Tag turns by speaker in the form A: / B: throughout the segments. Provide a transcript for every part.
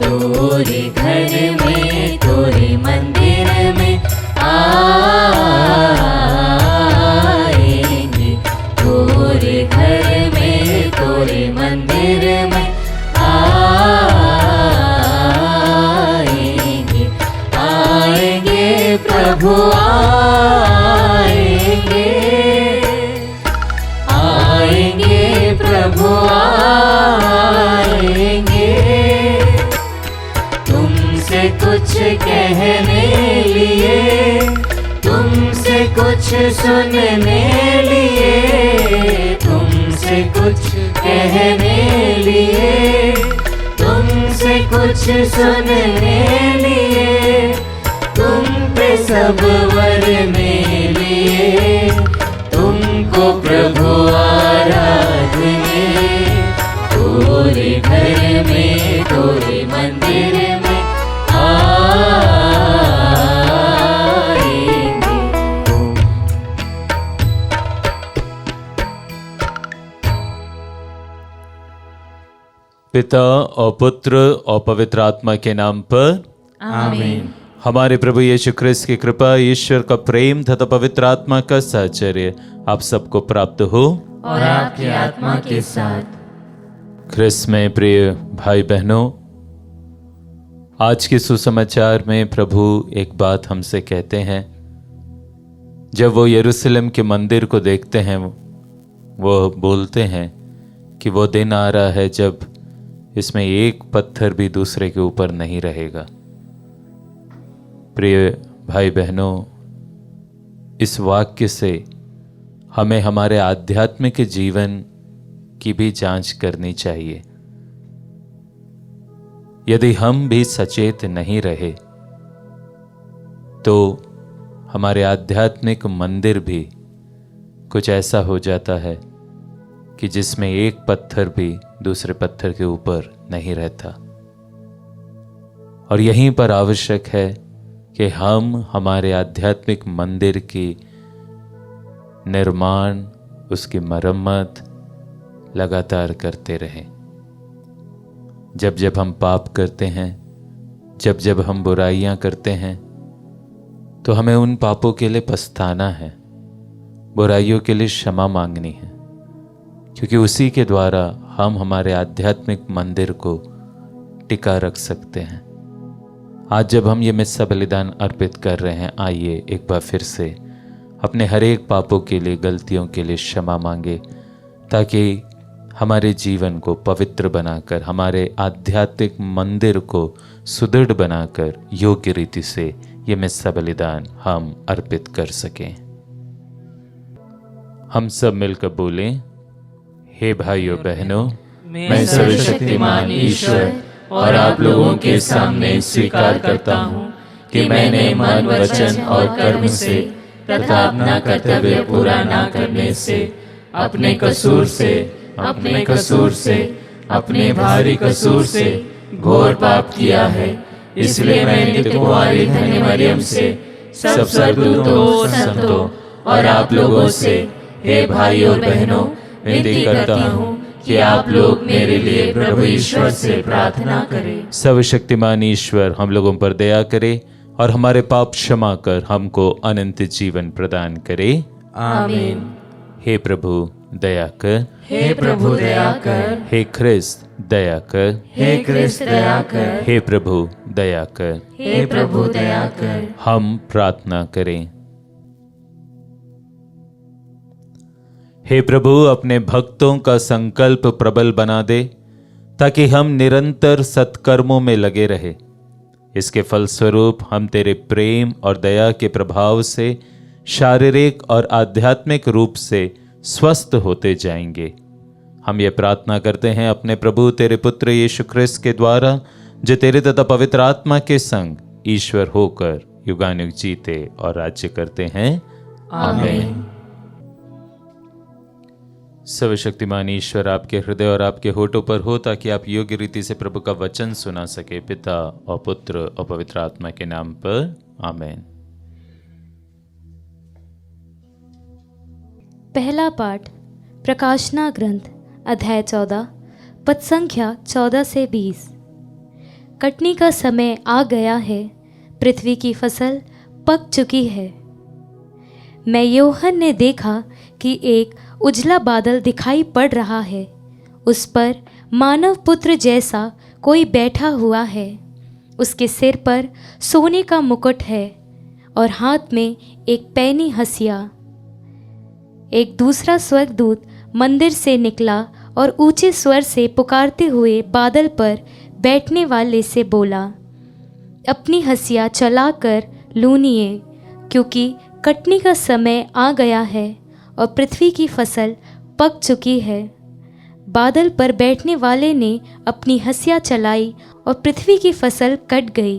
A: तोरे घर में तोरे मंदिर में आएंगे, तोरे घर में तोरे मंदिर में आएंगे, आएंगे प्रभु आएंगे, आएंगे प्रभु आएंगे, तुमसे कुछ कहने लिए, तुमसे कुछ सुनने लिए, तुमसे कुछ कहने लिए, तुमसे कुछ सुनने लिए, तुम पे सब वरने लिए, तुमको प्रभु आराधने, तोरे घर में तोरे मंदिर में आएंगे।
B: पिता और पुत्र और पवित्र आत्मा के नाम पर
A: आमीन।
B: हमारे प्रभु यीशु ख्रिस्त की कृपा, ईश्वर का प्रेम तथा पवित्र आत्मा का साहचर्य आप सबको प्राप्त हो
A: और आपकी आत्मा के साथ।
B: ख्रिस्त में प्रिय भाई बहनों, आज के सुसमाचार में प्रभु एक बात हमसे कहते हैं। जब वो यरूशलेम के मंदिर को देखते हैं, वो बोलते हैं कि वो दिन आ रहा है जब इसमें एक पत्थर भी दूसरे के ऊपर नहीं रहेगा। प्रिय भाई बहनों, इस वाक्य से हमें हमारे आध्यात्मिक जीवन की भी जांच करनी चाहिए। यदि हम भी सचेत नहीं रहे तो हमारे आध्यात्मिक मंदिर भी कुछ ऐसा हो जाता है कि जिसमें एक पत्थर भी दूसरे पत्थर के ऊपर नहीं रहता। और यहीं पर आवश्यक है कि हम हमारे आध्यात्मिक मंदिर की निर्माण, उसकी मरम्मत लगातार करते रहें। जब जब हम पाप करते हैं, जब जब हम बुराइयां करते हैं, तो हमें उन पापों के लिए पछताना है, बुराइयों के लिए क्षमा मांगनी है, क्योंकि उसी के द्वारा हम हमारे आध्यात्मिक मंदिर को टिका रख सकते हैं। आज जब हम ये मिस्सा बलिदान अर्पित कर रहे हैं, आइए एक बार फिर से अपने हर एक पापों के लिए, गलतियों के लिए क्षमा मांगे, ताकि हमारे जीवन को पवित्र बनाकर, हमारे आध्यात्मिक मंदिर को सुदृढ़ बनाकर योग्य रीति से ये मिस्सा बलिदान हम अर्पित कर सकें। हम सब मिलकर बोलें, हे भाइयों बहनों,
A: मैं सर्वशक्तिमान ईश्वर और आप लोगों के सामने स्वीकार करता हूँ कि मैंने मन, वचन और कर्म से तथा अपना कर्तव्य पूरा न करने से, अपने कसूर से, अपने भारी कसूर से घोर पाप किया है। इसलिए मैं नित्य कुंवारी धन्य मरियम से, सब स्वर्गदूतों, संतों और आप लोगों से, हे भाइयों और बहनों, विनती करता हूँ कि आप लोग मेरे लिए प्रभु ईश्वर से प्रार्थना करें।
B: सर्वशक्तिमान ईश्वर हम लोगों पर दया करे और हमारे पाप क्षमा कर हमको अनंत जीवन प्रदान करे।
A: आमीन।
B: हे प्रभु दया कर,
A: हे प्रभु दया कर,
B: हे ख्रिस्त दया कर,
A: हे ख्रिस्त दया कर,
B: हे प्रभु दया कर।
A: हे प्रभु दया कर।
B: हम प्रार्थना करें। हे प्रभु, अपने भक्तों का संकल्प प्रबल बना दे ताकि हम निरंतर सत्कर्मों में लगे रहे। इसके फलस्वरूप हम तेरे प्रेम और दया के प्रभाव से शारीरिक और आध्यात्मिक रूप से स्वस्थ होते जाएंगे। हम ये प्रार्थना करते हैं अपने प्रभु तेरे पुत्र यीशु ख्रिस्त के द्वारा, जो तेरे तथा पवित्र आत्मा के संग ईश्वर होकर युगानुयुग जीते और राज्य करते हैं। आमीन। सर्वशक्तिमान ईश्वर आपके हृदय और आपके होठों पर हो, ताकि आप योग्य रीति से प्रभु का वचन सुना सके। पिता और पुत्र और पवित्र आत्मा के नाम पर आमीन।
C: पहला पाठ प्रकाशना ग्रंथ अध्याय 14 पद संख्या 14 से 20। कटनी का समय आ गया है, पृथ्वी की फसल पक चुकी है। मैं यूहन्ना ने देखा कि एक उजला बादल दिखाई पड़ रहा है, उस पर मानव पुत्र जैसा कोई बैठा हुआ है। उसके सिर पर सोने का मुकुट है और हाथ में एक पैनी हंसिया। एक दूसरा स्वर्गदूत मंदिर से निकला और ऊंचे स्वर से पुकारते हुए बादल पर बैठने वाले से बोला, अपनी हंसिया चलाकर लूनिए, क्योंकि कटनी का समय आ गया है और पृथ्वी की फसल पक चुकी है। बादल पर बैठने वाले ने अपनी हंसिया चलाई और पृथ्वी की फसल कट गई।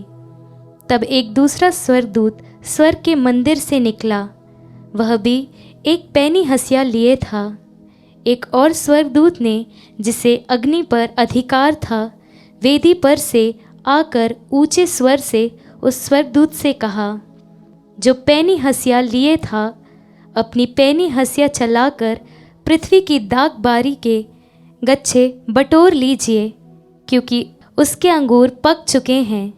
C: तब एक दूसरा स्वर्गदूत स्वर्ग के मंदिर से निकला, वह भी एक पैनी हंसिया लिए था। एक और स्वर्गदूत ने, जिसे अग्नि पर अधिकार था, वेदी पर से आकर ऊंचे स्वर से उस स्वर्गदूत से कहा, जो पैनी हंसिया लिए था, अपनी पैनी हंसिया चलाकर पृथ्वी की दाग बारी के गच्छे बटोर लीजिए, क्योंकि उसके अंगूर पक चुके हैं।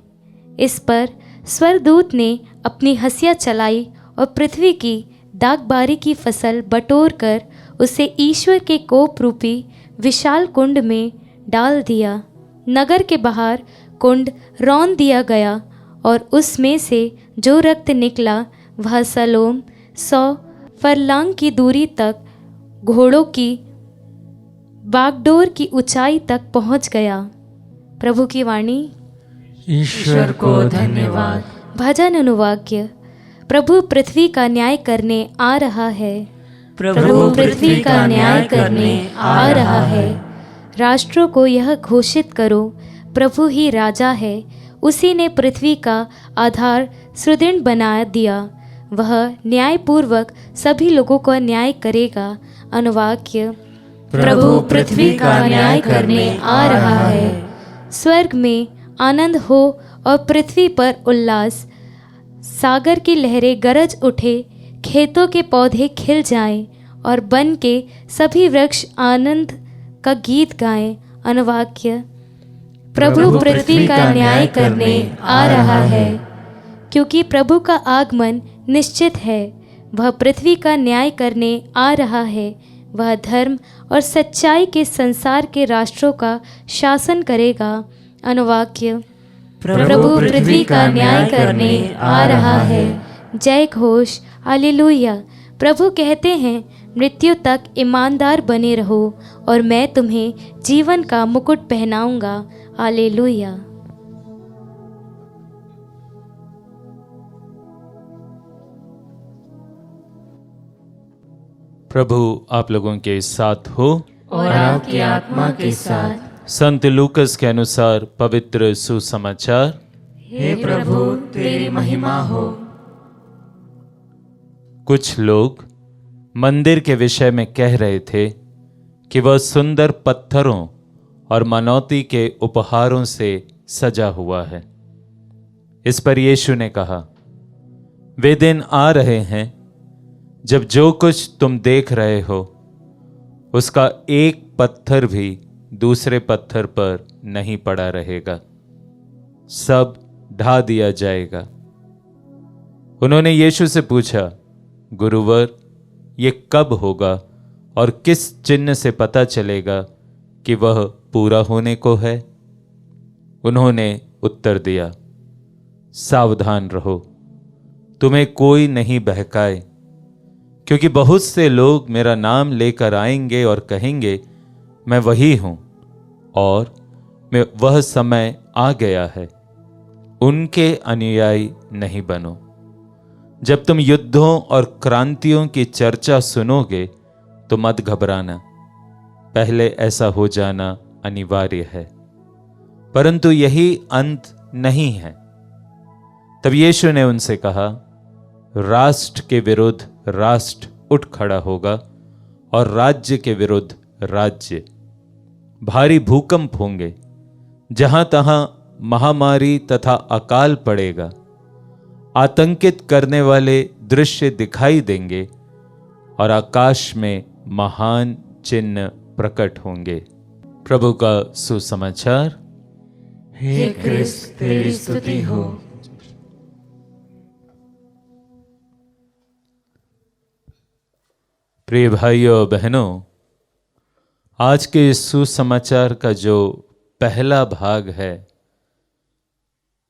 C: इस पर स्वर्गदूत ने अपनी हंसिया चलाई और पृथ्वी की दागबारी की फसल बटोर कर उसे ईश्वर के कोप रूपी विशाल कुंड में डाल दिया। नगर के बाहर कुंड रौंद दिया गया और उसमें से जो रक्त निकला वह सलोम 100 फरलांग की दूरी तक घोड़ों की बागडोर की ऊंचाई तक पहुंच गया। प्रभु की वाणी।
A: ईश्वर को धन्यवाद।
C: भजन अनुवाक्य। प्रभु पृथ्वी का न्याय करने आ रहा है।
A: प्रभु पृथ्वी का न्याय करने आ रहा है।
C: राष्ट्रों को यह घोषित करो, प्रभु ही राजा है, उसी ने पृथ्वी का आधार सुदृढ़ बना दिया। वह न्यायपूर्वक सभी लोगों को न्याय करेगा। अनुवाक्य।
A: प्रभु पृथ्वी का न्याय करने आ रहा है।
C: स्वर्ग में आनंद हो और पृथ्वी पर उल्लास। सागर की लहरें गरज उठे, खेतों के पौधे खिल जाएं और वन के सभी वृक्ष आनंद का गीत गाएं। अनुवाक्य। प्रभु पृथ्वी का न्याय करने आ रहा है। क्योंकि प्रभु का आगमन निश्चित है, वह पृथ्वी का न्याय करने आ रहा है। वह धर्म और सच्चाई के संसार के राष्ट्रों का शासन करेगा। अनुवाक्य। प्रभु पृथ्वी का न्याय करने आ रहा है। जय घोष। हालेलुया। प्रभु कहते हैं, मृत्यु तक ईमानदार बने रहो और मैं तुम्हें जीवन का मुकुट पहनाऊंगा। हालेलुया।
B: प्रभु आप लोगों के साथ हो
A: और आपकी आत्मा के साथ।
B: संत लूकस के अनुसार पवित्र सुसमाचार।
A: हे प्रभु तेरी महिमा हो।
B: कुछ लोग मंदिर के विषय में कह रहे थे कि वह सुंदर पत्थरों और मनौती के उपहारों से सजा हुआ है। इस पर यीशु ने कहा, वे दिन आ रहे हैं जब जो कुछ तुम देख रहे हो उसका एक पत्थर भी दूसरे पत्थर पर नहीं पड़ा रहेगा, सब ढा दिया जाएगा। उन्होंने यीशु से पूछा, गुरुवर, ये कब होगा और किस चिन्ह से पता चलेगा कि वह पूरा होने को है? उन्होंने उत्तर दिया, सावधान रहो, तुम्हें कोई नहीं बहकाए, क्योंकि बहुत से लोग मेरा नाम लेकर आएंगे और कहेंगे, मैं वही हूं, और मैं वह समय आ गया है। उनके अनुयायी नहीं बनो। जब तुम युद्धों और क्रांतियों की चर्चा सुनोगे तो मत घबराना, पहले ऐसा हो जाना अनिवार्य है, परंतु यही अंत नहीं है। तब यीशु ने उनसे कहा, राष्ट्र के विरुद्ध राष्ट्र उठ खड़ा होगा और राज्य के विरुद्ध राज्य। भारी भूकंप होंगे, जहां तहां महामारी तथा अकाल पड़ेगा। आतंकित करने वाले दृश्य दिखाई देंगे और आकाश में महान चिन्ह प्रकट होंगे। प्रभु का सुसमाचार।
A: हे क्रिस्त तेरी स्तुति हो।
B: प्रिय भाइयों बहनों, आज के इस सुसमाचार का जो पहला भाग है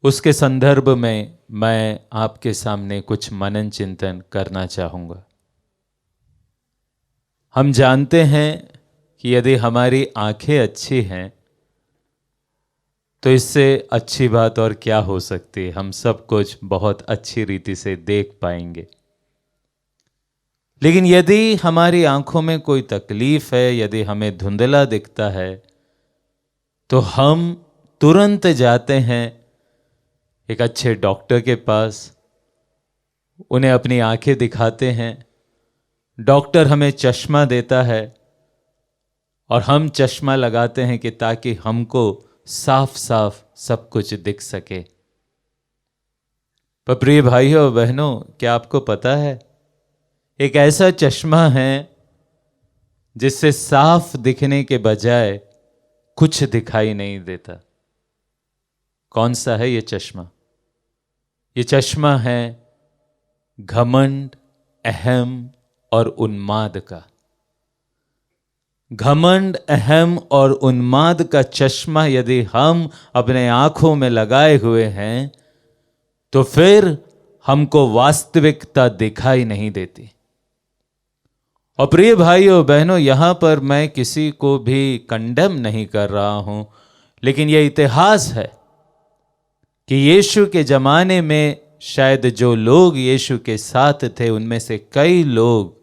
B: उसके संदर्भ में मैं आपके सामने कुछ मनन चिंतन करना चाहूँगा। हम जानते हैं कि यदि हमारी आंखें अच्छी हैं तो इससे अच्छी बात और क्या हो सकती है। हम सब कुछ बहुत अच्छी रीति से देख पाएंगे। लेकिन यदि हमारी आंखों में कोई तकलीफ है, यदि हमें धुंधला दिखता है, तो हम तुरंत जाते हैं एक अच्छे डॉक्टर के पास, उन्हें अपनी आंखें दिखाते हैं। डॉक्टर हमें चश्मा देता है और हम चश्मा लगाते हैं कि ताकि हमको साफ साफ सब कुछ दिख सके। पर प्रिय भाइयों बहनों, क्या आपको पता है एक ऐसा चश्मा है जिससे साफ दिखने के बजाय कुछ दिखाई नहीं देता। कौन सा है ये चश्मा? ये चश्मा है घमंड, अहम और उन्माद का। घमंड, अहम और उन्माद का चश्मा यदि हम अपने आंखों में लगाए हुए हैं तो फिर हमको वास्तविकता दिखाई नहीं देती। और प्रिय भाइयों बहनों, यहां पर मैं किसी को भी कंडेम नहीं कर रहा हूं, लेकिन यह इतिहास है कि यीशु के जमाने में शायद जो लोग यीशु के साथ थे उनमें से कई लोग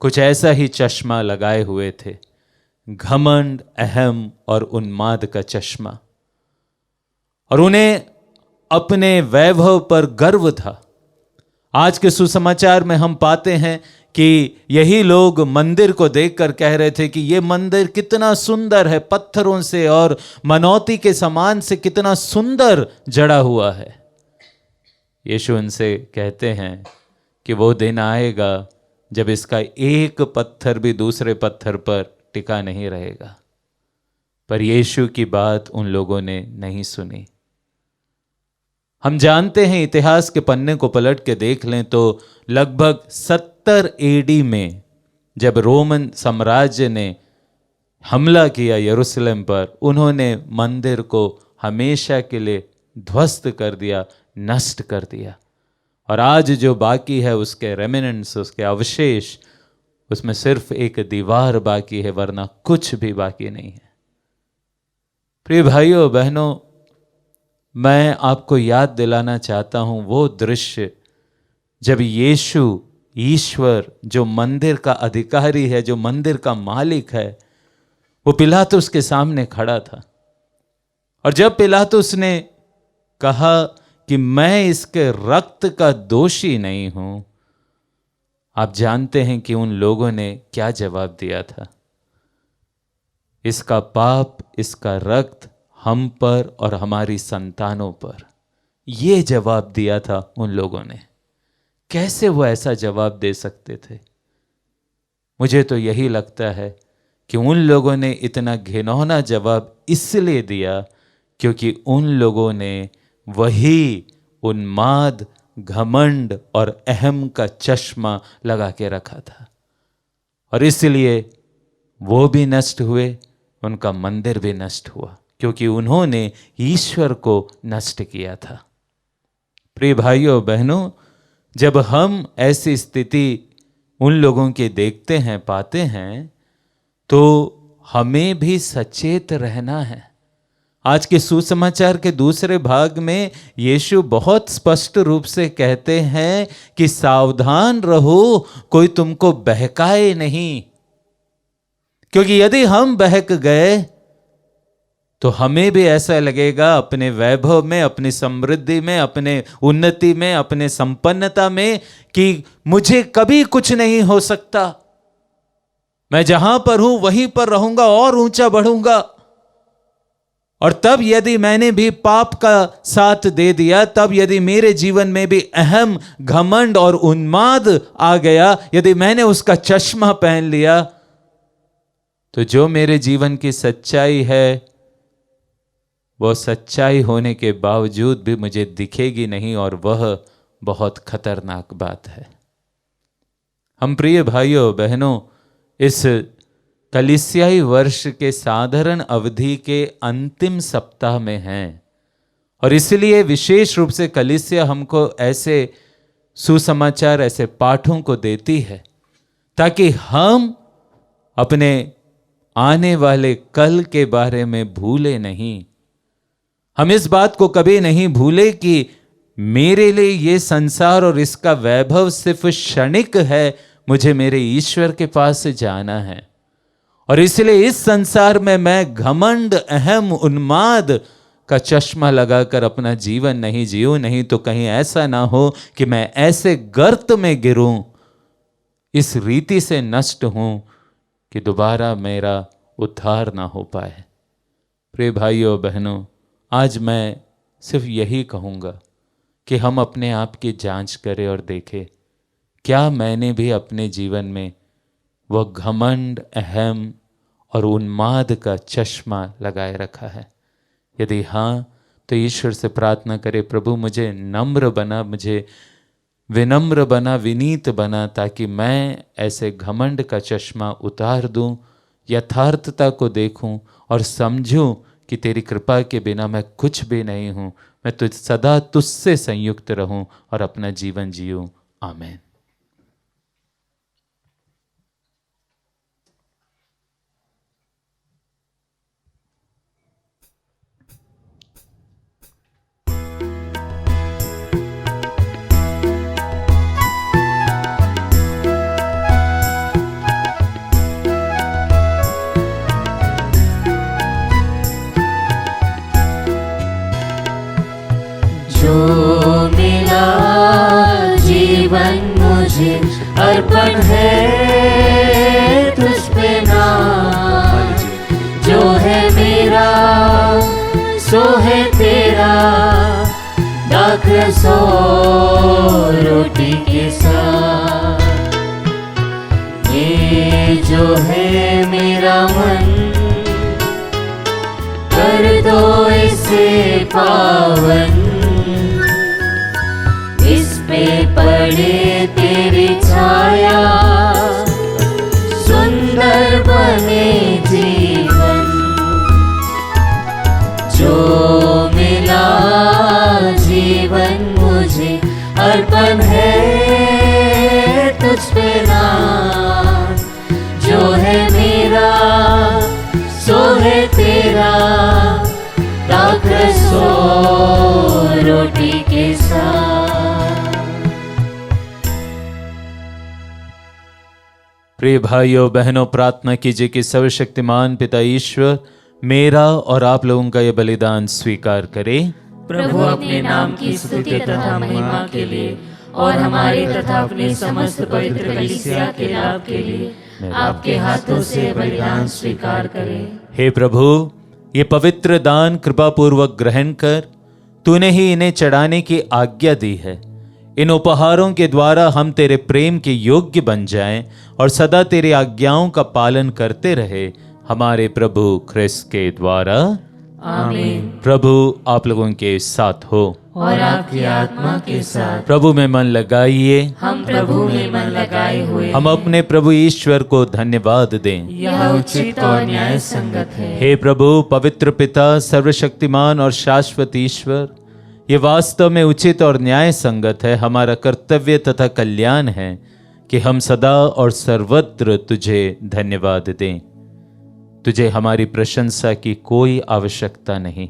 B: कुछ ऐसा ही चश्मा लगाए हुए थे, घमंड, अहम और उन्माद का चश्मा। और उन्हें अपने वैभव पर गर्व था। आज के सुसमाचार में हम पाते हैं कि यही लोग मंदिर को देखकर कह रहे थे कि ये मंदिर कितना सुंदर है, पत्थरों से और मनौती के समान से कितना सुंदर जड़ा हुआ है। यीशु उनसे कहते हैं कि वो दिन आएगा जब इसका एक पत्थर भी दूसरे पत्थर पर टिका नहीं रहेगा। पर यीशु की बात उन लोगों ने नहीं सुनी। हम जानते हैं, इतिहास के पन्ने को पलट के देख लें तो लगभग 70 एडी में जब रोमन साम्राज्य ने हमला किया यरूशलेम पर, उन्होंने मंदिर को हमेशा के लिए ध्वस्त कर दिया, नष्ट कर दिया। और आज जो बाकी है उसके रेमिनेंट्स, उसके अवशेष, उसमें सिर्फ एक दीवार बाकी है, वरना कुछ भी बाकी नहीं है। प्रिय भाइयों बहनों, मैं आपको याद दिलाना चाहता हूं वो दृश्य जब यीशु, ईश्वर, जो मंदिर का अधिकारी है, जो मंदिर का मालिक है, वो पिलातुस के सामने खड़ा था। और जब पिलातुस ने कहा कि मैं इसके रक्त का दोषी नहीं हूं, आप जानते हैं कि उन लोगों ने क्या जवाब दिया था? इसका पाप, इसका रक्त हम पर और हमारी संतानों पर, ये जवाब दिया था उन लोगों ने। कैसे वो ऐसा जवाब दे सकते थे? मुझे तो यही लगता है कि उन लोगों ने इतना घिनौना जवाब इसलिए दिया क्योंकि उन लोगों ने वही उन्माद, घमंड और अहम का चश्मा लगा के रखा था। और इसलिए वो भी नष्ट हुए, उनका मंदिर भी नष्ट हुआ, क्योंकि उन्होंने ईश्वर को नष्ट किया था। प्रिय भाइयों बहनों, जब हम ऐसी स्थिति उन लोगों के देखते हैं, पाते हैं, तो हमें भी सचेत रहना है। आज के सुसमाचार के दूसरे भाग में यीशु बहुत स्पष्ट रूप से कहते हैं कि सावधान रहो, कोई तुमको बहकाए नहीं। क्योंकि यदि हम बहक गए तो हमें भी ऐसा लगेगा अपने वैभव में, अपनी समृद्धि में, अपने उन्नति में, अपने संपन्नता में कि मुझे कभी कुछ नहीं हो सकता, मैं जहां पर हूं वहीं पर रहूंगा और ऊंचा बढ़ूंगा। और तब यदि मैंने भी पाप का साथ दे दिया, तब यदि मेरे जीवन में भी अहम, घमंड और उन्माद आ गया, यदि मैंने उसका चश्मा पहन लिया, तो जो मेरे जीवन की सच्चाई है वो सच्चाई होने के बावजूद भी मुझे दिखेगी नहीं, और वह बहुत खतरनाक बात है। हम प्रिय भाइयों बहनों, इस कलीसियाई वर्ष के साधारण अवधि के अंतिम सप्ताह में हैं, और इसलिए विशेष रूप से कलीसिया हमको ऐसे सुसमाचार, ऐसे पाठों को देती है ताकि हम अपने आने वाले कल के बारे में भूले नहीं। हम इस बात को कभी नहीं भूले कि मेरे लिए ये संसार और इसका वैभव सिर्फ क्षणिक है, मुझे मेरे ईश्वर के पास से जाना है। और इसलिए इस संसार में मैं घमंड, अहम, उन्माद का चश्मा लगाकर अपना जीवन नहीं जीऊं, नहीं तो कहीं ऐसा ना हो कि मैं ऐसे गर्त में गिरूं, इस रीति से नष्ट हूं कि दोबारा मेरा उद्धार ना हो पाए। प्रिय भाइयों बहनों, आज मैं सिर्फ यही कहूँगा कि हम अपने आप की जांच करें और देखें, क्या मैंने भी अपने जीवन में वह घमंड, अहम और उन्माद का चश्मा लगाए रखा है। यदि हाँ, तो ईश्वर से प्रार्थना करें, प्रभु मुझे नम्र बना, मुझे विनम्र बना, विनीत बना, ताकि मैं ऐसे घमंड का चश्मा उतार दूं, यथार्थता को देखूं और समझूं कि तेरी कृपा के बिना मैं कुछ भी नहीं हूं। मैं सदा तुझसे संयुक्त रहूं और अपना जीवन जीऊं। आमीन।
A: जो मिला जीवन मुझे अर्पण है तुझ पे नाम, जो है मेरा सो है तेरा, दाख सो रोटी के साथ। ये जो है मेरा मन, कर दो इसे पावन, पे पड़े तेरी छाया, सुंदर बने जीवन। जो मिला जीवन मुझे अर्पण है तुझ पे नाम, जो है मेरा सो है तेरा, दाख सो रोटी के साथ।
B: प्रिय भाइयों बहनों, प्रार्थना कीजिए कि सर्वशक्तिमान पिता ईश्वर मेरा और आप लोगों का यह बलिदान स्वीकार करे।
A: प्रभु अपने नाम की स्तुति तथा महिमा के लिए और हमारे तथा अपने समस्त पवित्र कलीसिया के लाभ के लिए आपके हाथों से बलिदान स्वीकार करें।
B: हे प्रभु, ये पवित्र दान कृपा पूर्वक ग्रहण कर, तूने ही इन्हें चढ़ाने की आज्ञा दी है। इन उपहारों के द्वारा हम तेरे प्रेम के योग्य बन जाएं और सदा तेरी आज्ञाओं का पालन करते रहे, हमारे प्रभु ख्रिस्त के द्वारा।
A: आमीन।
B: प्रभु आप लोगों के साथ हो
A: और आपकी आत्मा के साथ।
B: प्रभु में मन लगाइए।
A: हम प्रभु में मन लगाए हुए
B: हम अपने प्रभु ईश्वर को धन्यवाद दें।
A: यह उचित और न्याय संगत है।
B: हे प्रभु, पवित्र पिता, सर्वशक्तिमान और शाश्वत ईश्वर, ये वास्तव में उचित और न्याय संगत है, हमारा कर्तव्य तथा कल्याण है कि हम सदा और सर्वत्र तुझे धन्यवाद दें। तुझे हमारी प्रशंसा की कोई आवश्यकता नहीं।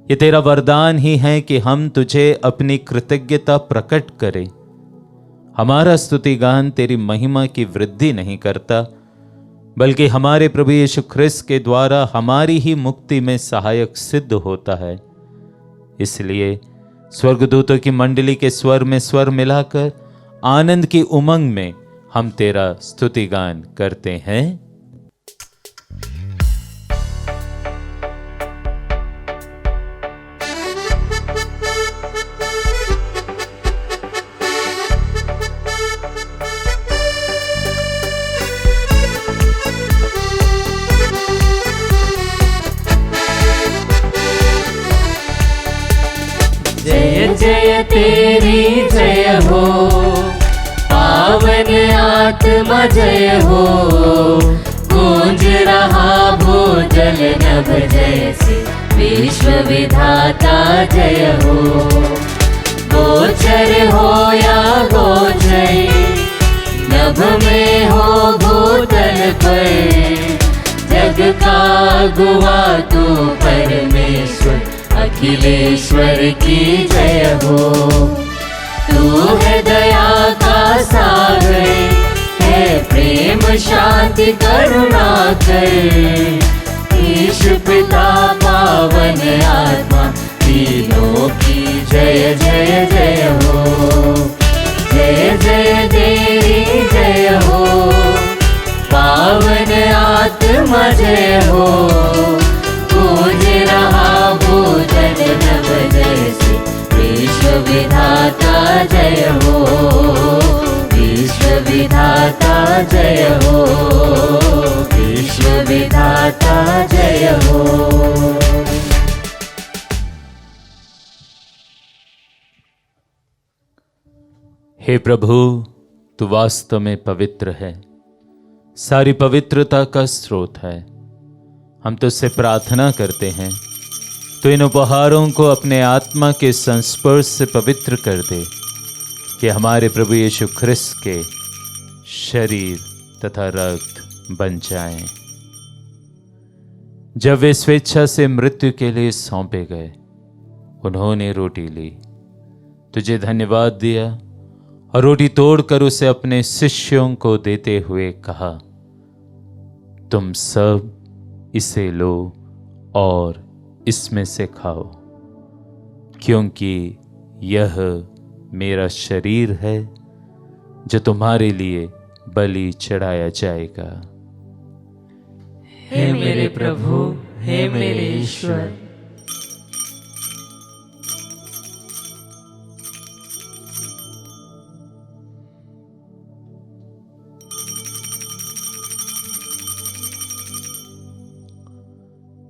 B: ये तेरा वरदान ही है कि हम तुझे अपनी कृतज्ञता प्रकट करें। हमारा स्तुतिगान तेरी महिमा की वृद्धि नहीं करता, बल्कि हमारे प्रभु यीशु ख्रिस्त के द्वारा हमारी ही मुक्ति में सहायक सिद्ध होता है। इसलिए स्वर्गदूतों की मंडली के स्वर में स्वर मिलाकर आनंद की उमंग में हम तेरा स्तुतिगान करते हैं।
A: जय तेरी जय हो, पावन आत्मा जय हो, गूंज रहा भूजल नभ जैसे विश्व विधाता जय हो। गोचर हो या गोचर, नभ में हो भूतल पर, जग का गुआ तू परमेश्वर अखिलेश्वर की जय हो। तू है दया का सागर, है प्रेम शांति करुणा कर, ईश पिता पावन आत्मा तीनों की जय जय जय हो। जय जय तेरी जय हो, पावन आत्मा जय हो, गूंज रहा भूजल नभ जैसे विश्व विधाता जय हो, विश्व विधाता जय हो, विश्व विधाता जय हो।
B: हे प्रभु, तू वास्तव में पवित्र है, सारी पवित्रता का स्रोत है। हम तुझसे प्रार्थना करते हैं, तो इन उपहारों को अपने आत्मा के संस्पर्श से पवित्र कर दे, कि हमारे प्रभु यीशु ख्रिस्त के शरीर तथा रक्त बन जाएं। जब वे स्वेच्छा से मृत्यु के लिए सौंपे गए, उन्होंने रोटी ली, तुझे धन्यवाद दिया और रोटी तोड़कर उसे अपने शिष्यों को देते हुए कहा, तुम सब इसे लो और इसमें से खाओ, क्योंकि यह मेरा शरीर है जो तुम्हारे लिए बलि चढ़ाया जाएगा।
A: हे मेरे प्रभु, हे मेरे ईश्वर,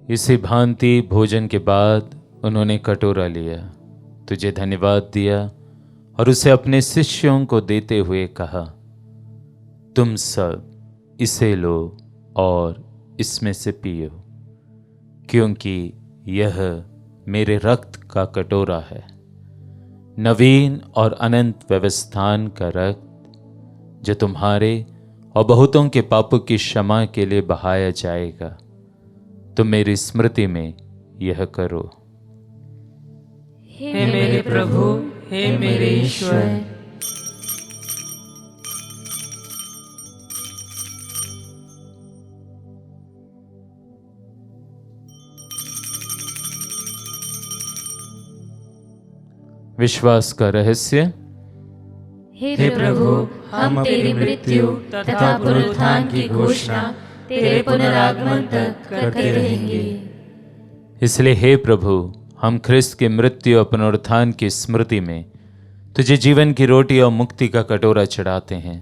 B: इसी भांति भोजन के बाद उन्होंने कटोरा लिया, तुझे धन्यवाद दिया और उसे अपने शिष्यों को देते हुए कहा, तुम सब इसे लो और इसमें से पियो, क्योंकि यह मेरे रक्त का कटोरा है, नवीन और अनंत व्यवस्थान का रक्त, जो तुम्हारे और बहुतों के पापों की क्षमा के लिए बहाया जाएगा। तुम मेरी स्मृति में यह करो।
A: हे मेरे प्रभु, हे मेरे ईश्वर,
B: विश्वास का रहस्य।
A: हे प्रभु, हम तेरी मृत्यु तथा पुनरुत्थान की घोषणा तेरे पुनरागमन तक करते रहेंगे।
B: इसलिए हे प्रभु, हम ख्रिस्त की मृत्यु और पुनरुत्थान की स्मृति में तुझे जीवन की रोटी और मुक्ति का कटोरा चढ़ाते हैं।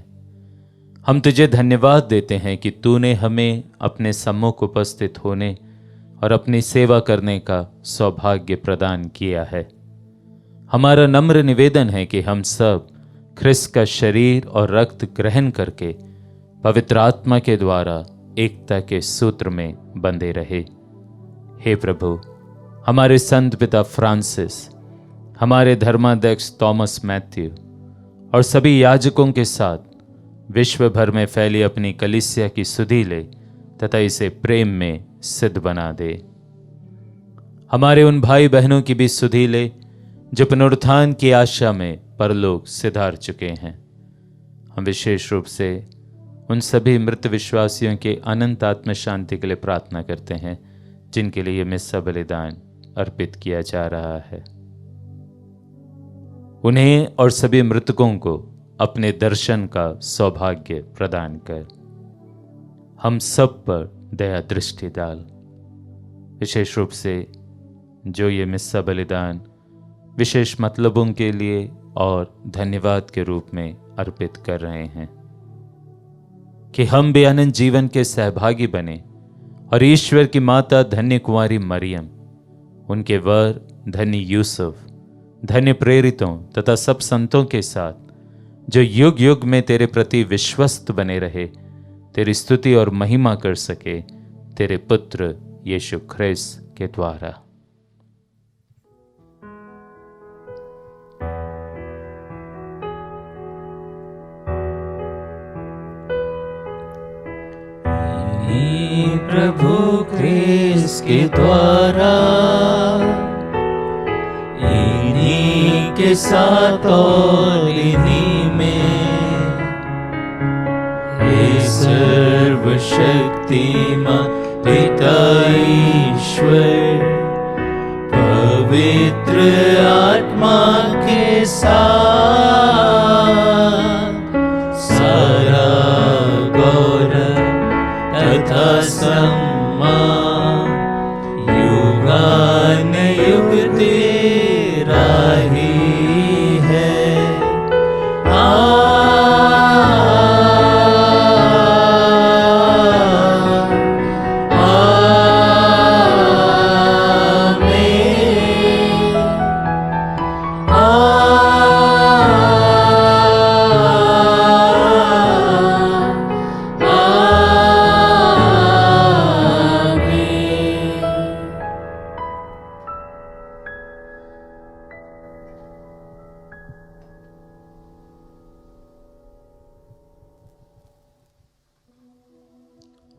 B: हम तुझे धन्यवाद देते हैं कि तूने हमें अपने सम्मुख उपस्थित होने और अपनी सेवा करने का सौभाग्य प्रदान किया है। हमारा नम्र निवेदन है कि हम सब ख्रिस्त का शरीर और रक्त ग्रहण करके पवित्र आत्मा के द्वारा एकता के सूत्र में बंधे रहे। हे प्रभु, हमारे संत पिता फ्रांसिस, हमारे धर्माध्यक्ष थॉमस मैथ्यू और सभी याजकों के साथ विश्व भर में फैली अपनी कलीसिया की सुधि ले तथा इसे प्रेम में सिद्ध बना दे। हमारे उन भाई बहनों की भी सुधि ले जो पुनरुत्थान की आशा में परलोक सिधार चुके हैं। हम विशेष रूप से उन सभी मृत विश्वासियों के अनंत आत्म शांति के लिए प्रार्थना करते हैं जिनके लिए मिस्सा बलिदान अर्पित किया जा रहा है। उन्हें और सभी मृतकों को अपने दर्शन का सौभाग्य प्रदान कर हम सब पर दया दृष्टि डाल। विशेष रूप से जो ये मिस्सा बलिदान विशेष मतलबों के लिए और धन्यवाद के रूप में अर्पित कर रहे हैं, कि हम भी अनंत जीवन के सहभागी बने और ईश्वर की माता धन्य कुंवारी मरियम, उनके वर धन्य यूसुफ, धन्य प्रेरितों तथा सब संतों के साथ जो युग युग में तेरे प्रति विश्वस्त बने रहे, तेरी स्तुति और महिमा कर सके तेरे पुत्र यीशु ख्रिस्त के द्वारा।
A: प्रभु ख्रिस्त के द्वारा, इन्हीं के साथ और इन्हीं में, हे सर्वशक्तिमान पिता ईश्वर, पवित्र आत्मा के साथ सारा गौरव तथा सम्मान युगानुयुग तेरा ही है।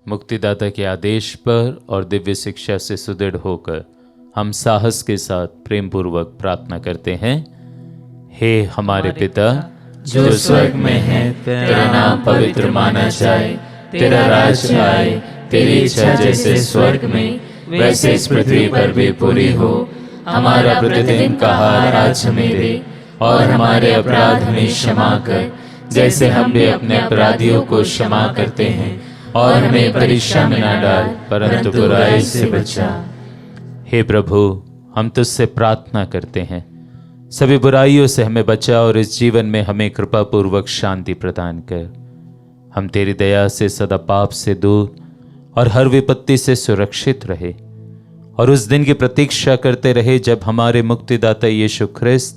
B: मुक्तिदाता के आदेश पर और दिव्य शिक्षा से सुदृढ़ होकर हम साहस के साथ प्रेम पूर्वक प्रार्थना करते हैं। हे हमारे पिता
A: जो स्वर्ग में है, तेरा नाम पवित्र माना जाए, तेरा राज्य आए, तेरी इच्छा जैसे स्वर्ग में वैसे इस पृथ्वी पर भी पूरी हो। हमारा प्रतिदिन का आहार आज हमें दे, और हमारे अपराध हमें क्षमा कर, जैसे हम भी अपने अपराधियों को क्षमा करते हैं, और हमें परीक्षा में न डाल, परंतु बुराई से बचा।
B: हे प्रभु, हम तुझसे प्रार्थना करते हैं, सभी बुराइयों से हमें बचा और इस जीवन में हमें कृपा पूर्वक शांति प्रदान कर। हम तेरी दया से सदा पाप से दूर और हर विपत्ति से सुरक्षित रहे, और उस दिन की प्रतीक्षा करते रहे जब हमारे मुक्तिदाता यीशु ख्रिस्त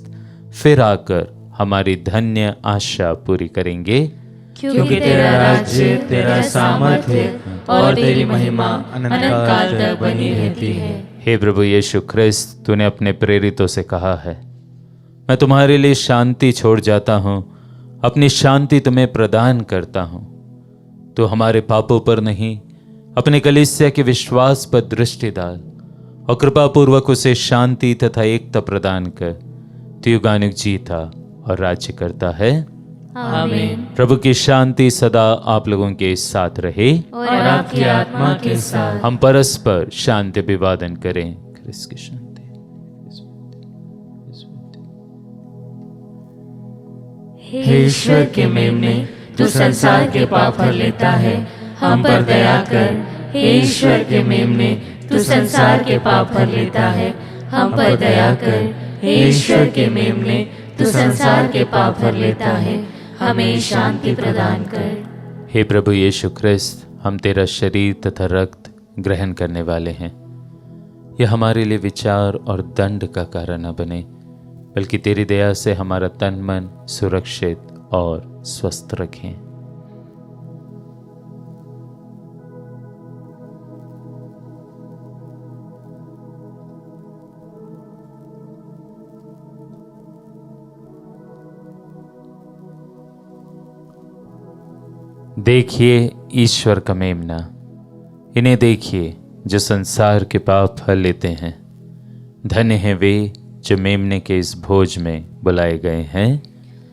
B: फिर आकर हमारी धन्य आशा पूरी करेंगे।
A: क्योंकि तेरा राज्य, तेरा सामर्थ्य और तेरी महिमा अनंत काल तक बनी रहती है।
B: हे प्रभु यीशु ख्रिस्त, तूने अपने प्रेरितों से कहा है, मैं तुम्हारे लिए शांति छोड़ जाता हूँ, अपनी शांति तुम्हें प्रदान करता हूँ। तो हमारे पापों पर नहीं, अपने कलीसिया के विश्वास पर दृष्टि डाल और कृपा पूर्वक उसे शांति तथा एकता प्रदान कर। तू युगानुयुग जीता और राज्य करता है।
A: आमीन।
B: प्रभु की शांति सदा आप लोगों के साथ रहे
A: और आपकी आत्मा के साथ।
B: हम परस्पर शांति अभिवादन करें। क्रिस्त की शांति।
A: हे ईश्वर के मेमने, तू संसार के पाप हर लेता है, हम पर दया कर। हे ईश्वर के मेमने, तू संसार के पाप हर लेता है, हम पर दया कर। हे ईश्वर के मेमने, तू संसार के पाप हर लेता है, हमें शांति प्रदान कर।
B: हे प्रभु यीशु ख्रिस्त, हम तेरा शरीर तथा रक्त ग्रहण करने वाले हैं। यह हमारे लिए विचार और दंड का कारण न बने, बल्कि तेरी दया से हमारा तन मन सुरक्षित और स्वस्थ रखें। देखिए ईश्वर का मेमना, इन्हें देखिए जो संसार के पाप हर लेते हैं। धन्य हैं वे जो मेमने के इस भोज में बुलाए गए हैं।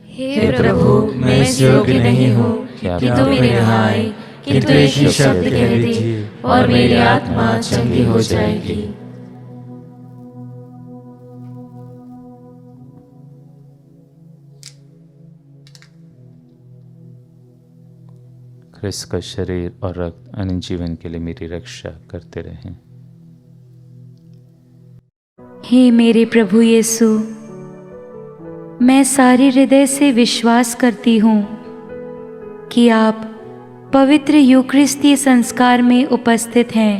A: हे प्रभु, मैं इस योग्य नहीं हूँ कि तू मेरे यहाँ आए, किंतु एक ही शब्द कह दे और मेरी आत्मा चंगी हो जाएगी।
B: ख्रिस्त का शरीर और रक्त अनंत जीवन के लिए मेरी रक्षा करते रहें।
C: हे मेरे प्रभु यीशु, मैं सारे हृदय से विश्वास करती हूँ कि आप पवित्र यूकरिस्तीय संस्कार में उपस्थित हैं।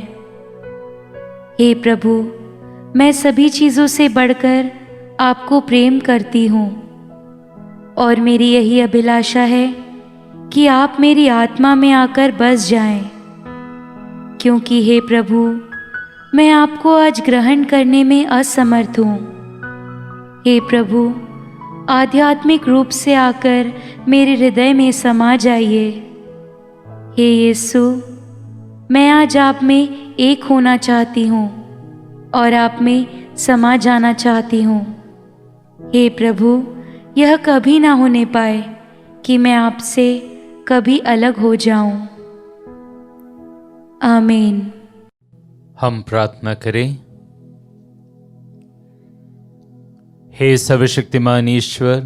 C: हे प्रभु, मैं सभी चीज़ों से बढ़कर आपको प्रेम करती हूँ और मेरी यही अभिलाषा है कि आप मेरी आत्मा में आकर बस जाएं, क्योंकि हे प्रभु, मैं आपको आज ग्रहण करने में असमर्थ हूँ। हे प्रभु, आध्यात्मिक रूप से आकर मेरे हृदय में समा जाइए। हे यीशु, मैं आज आप में एक होना चाहती हूँ और आप में समा जाना चाहती हूँ। हे प्रभु, यह कभी ना होने पाए कि मैं आपसे कभी अलग हो जाऊं। आमीन।
B: हम प्रार्थना करें। हे सर्वशक्तिमान ईश्वर,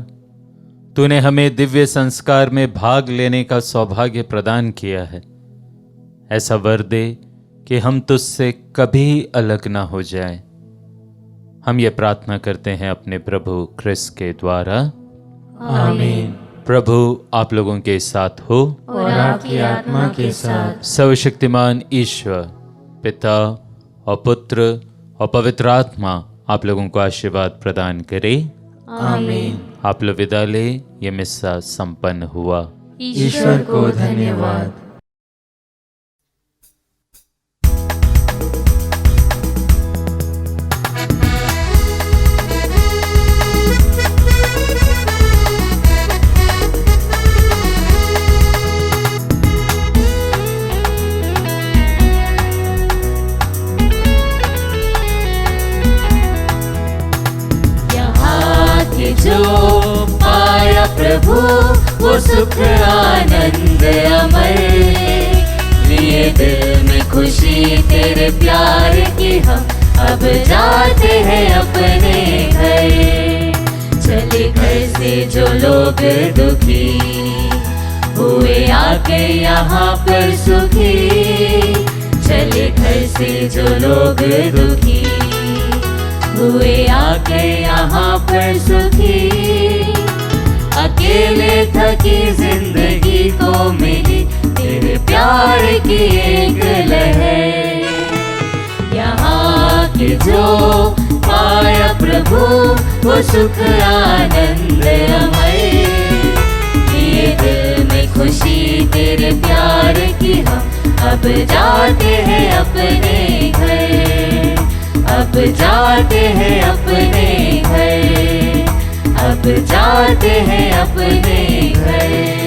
B: तूने हमें दिव्य संस्कार में भाग लेने का सौभाग्य प्रदान किया है। ऐसा वर दे कि हम तुझसे कभी अलग ना हो जाएं। हम ये प्रार्थना करते हैं अपने प्रभु क्रिस्त के द्वारा।
A: आमीन।
B: प्रभु आप लोगों के साथ हो
A: और आपकी आत्मा के साथ।
B: सर्वशक्तिमान ईश्वर पिता और पुत्र और पवित्र आत्मा आप लोगों को आशीर्वाद प्रदान करे।
A: आमीन।
B: आप लोग विदा ले। ये मिस्सा संपन्न हुआ।
A: ईश्वर को धन्यवाद। जो पाया प्रभु वो सुख आनंद अमर, लिए दिल में खुशी तेरे प्यार की हम अब जाते हैं अपने घर। चले घर से जो लोग दुखी हुए आके यहाँ पर सुखी, चले घर से जो लोग दुखी हुए आके यहाँ पर सुखी। अकेले थकी जिंदगी को मिली तेरे प्यार की एक लहर। यहाँ के जो पाया प्रभु वो सुख आनंद अमर, ये दिल में खुशी तेरे प्यार की हम अब जाते हैं अपने घर। अब जाते हैं अपने घर, अब जाते हैं अपने घर।